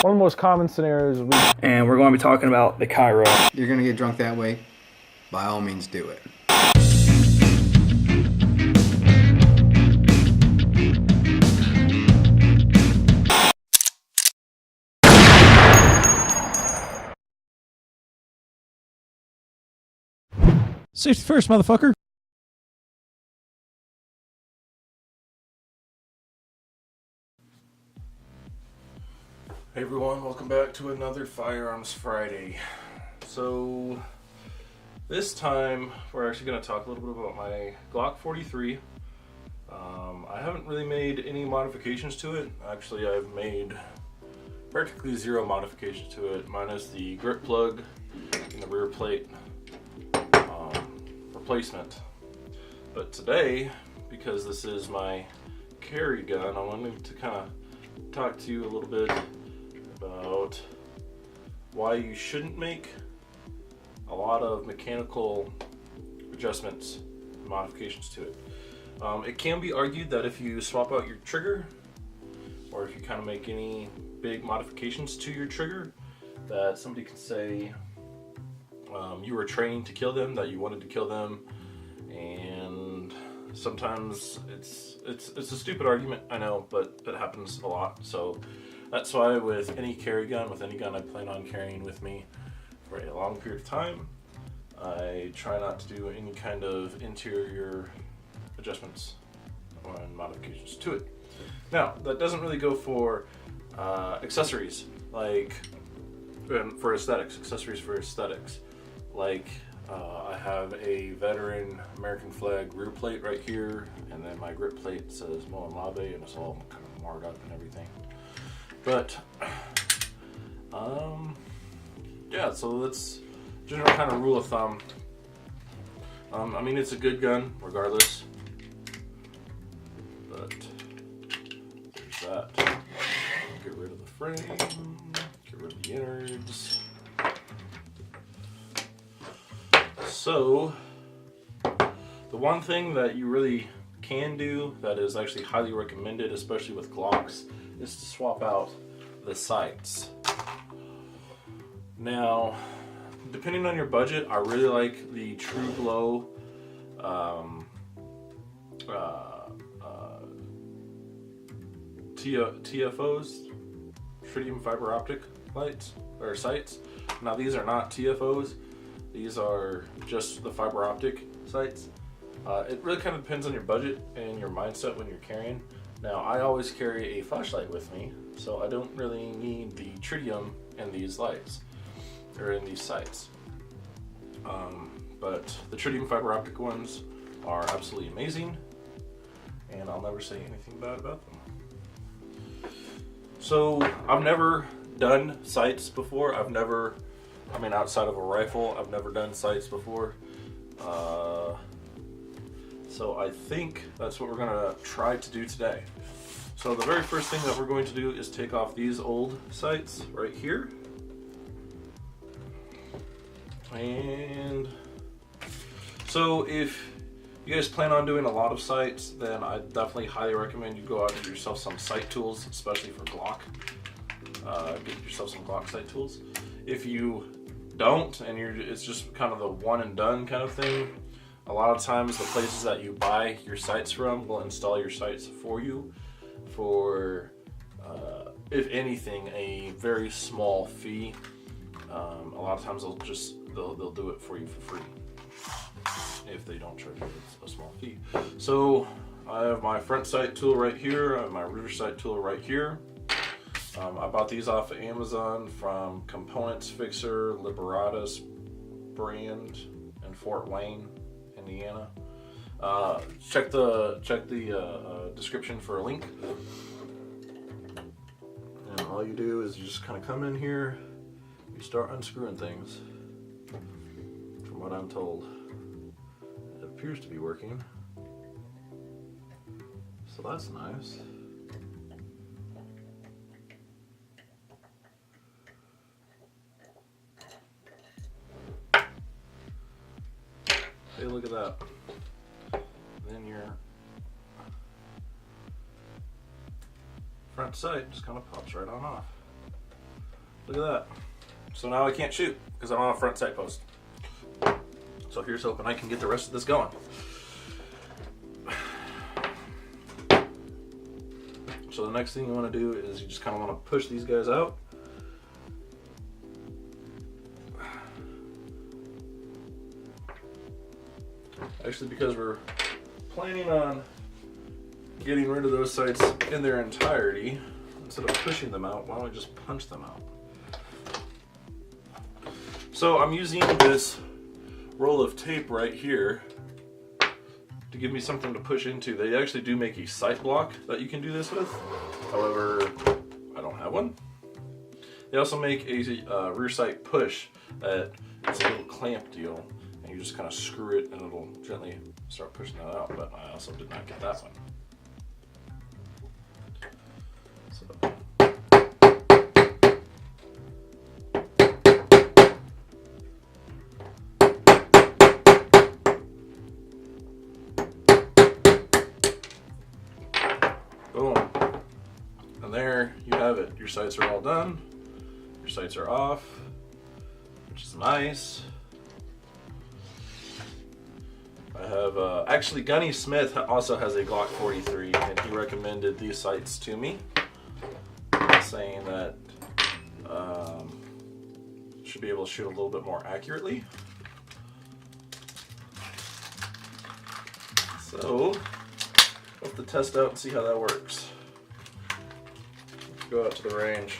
One of the most common scenarios and we're going to be talking about the Cairo. You're going to get drunk that way? By all means, do it. Safety first, motherfucker. Hey everyone, welcome back to another Firearms Friday. So, this time we're actually going to talk a little bit about my Glock 43. I haven't really made any modifications to it. Actually, I've made practically zero modifications to it, minus the grip plug and the rear plate replacement. But today, because this is my carry gun, I wanted to kind of talk to you a little bit about why you shouldn't make a lot of mechanical adjustments and modifications to it. It can be argued that if you swap out your trigger, or if you kind of make any big modifications to your trigger, that somebody can say you were trained to kill them, that you wanted to kill them, and sometimes it's a stupid argument, I know, but it happens a lot. So that's why with any carry gun, with any gun I plan on carrying with me for a long period of time, I try not to do any kind of interior adjustments or modifications to it. Now, that doesn't really go for accessories, like for aesthetics, like I have a veteran American flag rear plate right here, and then my grip plate says Moa Mabe, and it's all kind of marred up and everything. But, yeah, so that's general kind of rule of thumb. I mean, it's a good gun, regardless. But, there's that. Get rid of the frame, get rid of the innards. So, the one thing that you really can do that is actually highly recommended, especially with Glocks, is to swap out the sights. Now, depending on your budget, I really like the True Glow TFOs, tritium fiber optic lights or sights. Now these are not TFOs; these are just the fiber optic sights. It really kind of depends on your budget and your mindset when you're carrying. Now, I always carry a flashlight with me, so I don't really need the tritium in these lights, or in these sights. But the tritium fiber optic ones are absolutely amazing, and I'll never say anything bad about them. So, I've never done sights before. Outside of a rifle, I've never done sights before. So I think that's what we're gonna try to do today. So the very first thing that we're going to do is take off these old sights right here. And so if you guys plan on doing a lot of sights, then I definitely highly recommend you go out and get yourself some sight tools, especially for Glock. Get yourself some Glock sight tools. If you don't, and it's just kind of the one and done kind of thing, a lot of times the places that you buy your sights from will install your sights for you for, if anything, a very small fee. A lot of times they'll do it for you for free if they don't charge you a small fee. So I have my front sight tool right here. I have my rear sight tool right here. I bought these off of Amazon from Components Fixer, Liberatus brand in Fort Wayne, Indiana. Check the description for a link. And all you do is you just kind of come in here, you start unscrewing things. From what I'm told, it appears to be working. So that's nice. Hey, look at that. Then your front sight just kind of pops right on off. Look at that. So now I can't shoot because I'm on a front sight post. So here's hoping I can get the rest of this going. So the next thing you want to do is you just kind of want to push these guys out. Actually, because we're planning on getting rid of those sights in their entirety, instead of pushing them out, why don't we just punch them out? So I'm using this roll of tape right here to give me something to push into. They actually do make a sight block that you can do this with. However, I don't have one. They also make a rear sight push that it's a little clamp deal, and you just kind of screw it and it'll gently start pushing that out, but I also did not get that one. So. Boom. And there you have it. Your sights are all done. Your sights are off, which is nice. I have, actually Gunny Smith also has a Glock 43, and he recommended these sights to me, saying that should be able to shoot a little bit more accurately. So, we'll have to test out and see how that works. Let's go out to the range.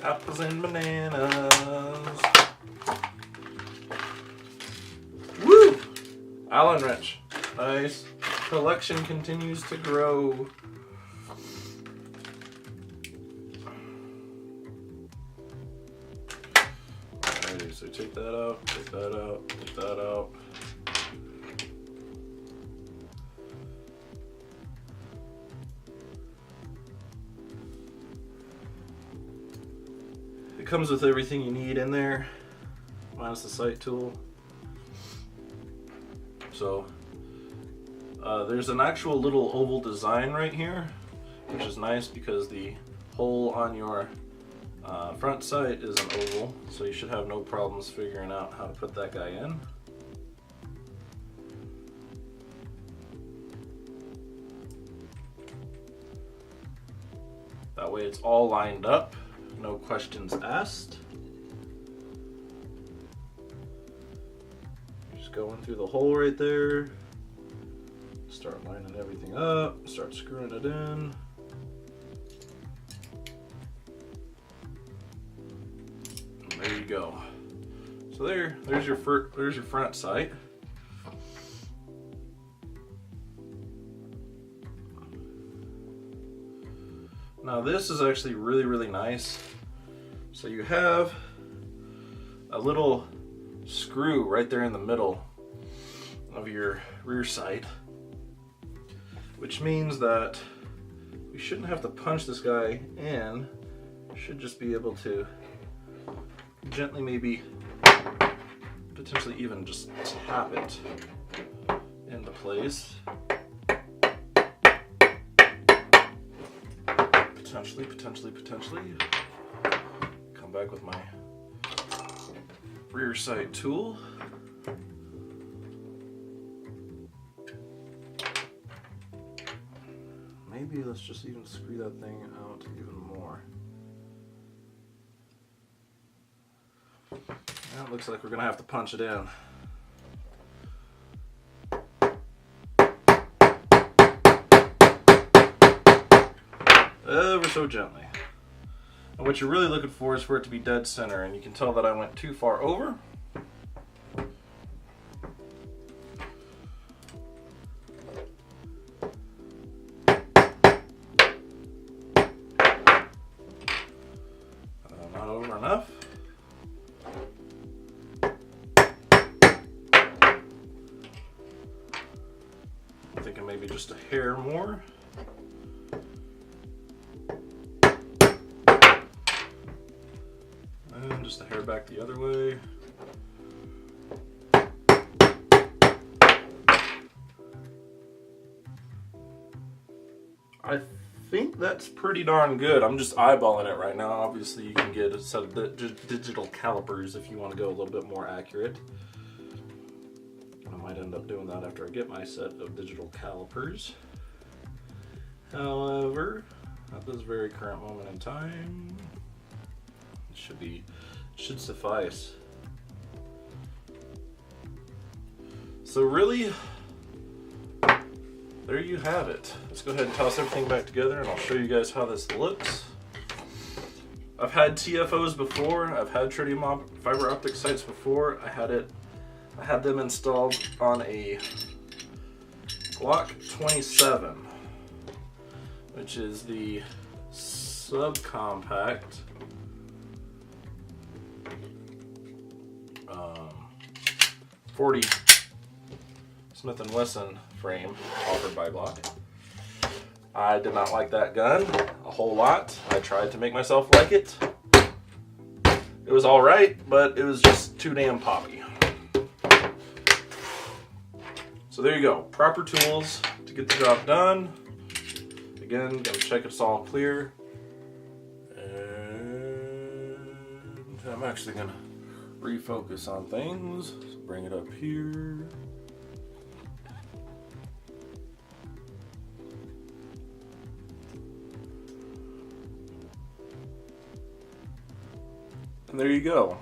Apples and bananas. Woo! Allen wrench. Nice. Collection continues to grow. Alrighty, so take that out, take that out, take that out. It comes with everything you need in there, minus the sight tool. So there's an actual little oval design right here, which is nice because the hole on your front sight is an oval, so you should have no problems figuring out how to put that guy in. That way it's all lined up, no questions asked. Just going through the hole right there. Start lining everything up, start screwing it in. And there you go. So there's your front sight. Now this is actually really, really nice. So you have a little screw right there in the middle of your rear sight, which means that we shouldn't have to punch this guy in. Should just be able to gently, maybe potentially even just tap it into place. Potentially. Come back with my rear sight tool. Maybe let's just even screw that thing out even more. Now it looks like we're gonna have to punch it in. Ever so gently. And what you're really looking for is for it to be dead center, and you can tell that I went too far over. Not over enough. I'm thinking maybe just a hair more. And just a hair back the other way. I think that's pretty darn good. I'm just eyeballing it right now. Obviously, you can get a set of digital calipers if you want to go a little bit more accurate. I might end up doing that after I get my set of digital calipers. However, at this very current moment in time, it should suffice. So really, there you have it. Let's go ahead and toss everything back together and I'll show you guys how this looks. I've had TFOs before, I've had tritium fiber optic sights before. I had them installed on a Glock 27, which is the subcompact .40 Smith & Wesson frame offered by Glock. I did not like that gun a whole lot. I tried to make myself like it. It was alright, but it was just too damn poppy. So there you go. Proper tools to get the job done. Again, gotta check it's all clear. And I'm actually gonna refocus on things. So bring it up here. And there you go.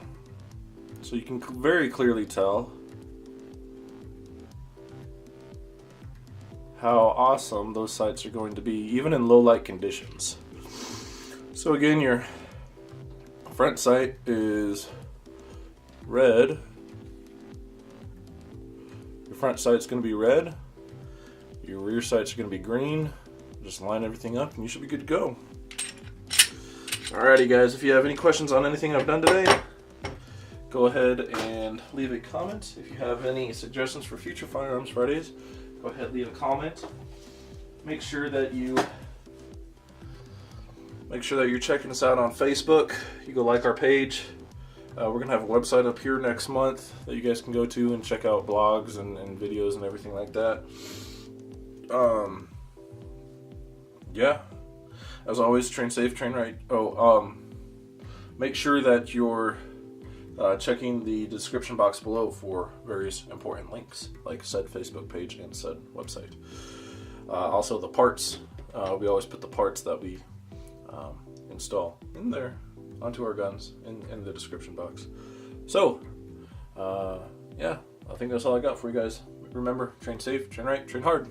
So you can very clearly tell how awesome those sights are going to be, even in low light conditions. So again, your front sight is red. Your front sight's going to be red. Your rear sight's going to be green. Just line everything up and you should be good to go. Alrighty guys, if you have any questions on anything I've done today, go ahead and leave a comment. If you have any suggestions for future Firearms Fridays, go ahead and leave a comment. Make sure that you're checking us out on Facebook. You go like our page. We're gonna have a website up here next month that you guys can go to and check out blogs and videos and everything like that. Yeah. As always, train safe, train right. Make sure that you're checking the description box below for various important links, like said Facebook page and said website. Also, the parts. We always put the parts that we install in there onto our guns in the description box. So, yeah, I think that's all I got for you guys. Remember, train safe, train right, train hard.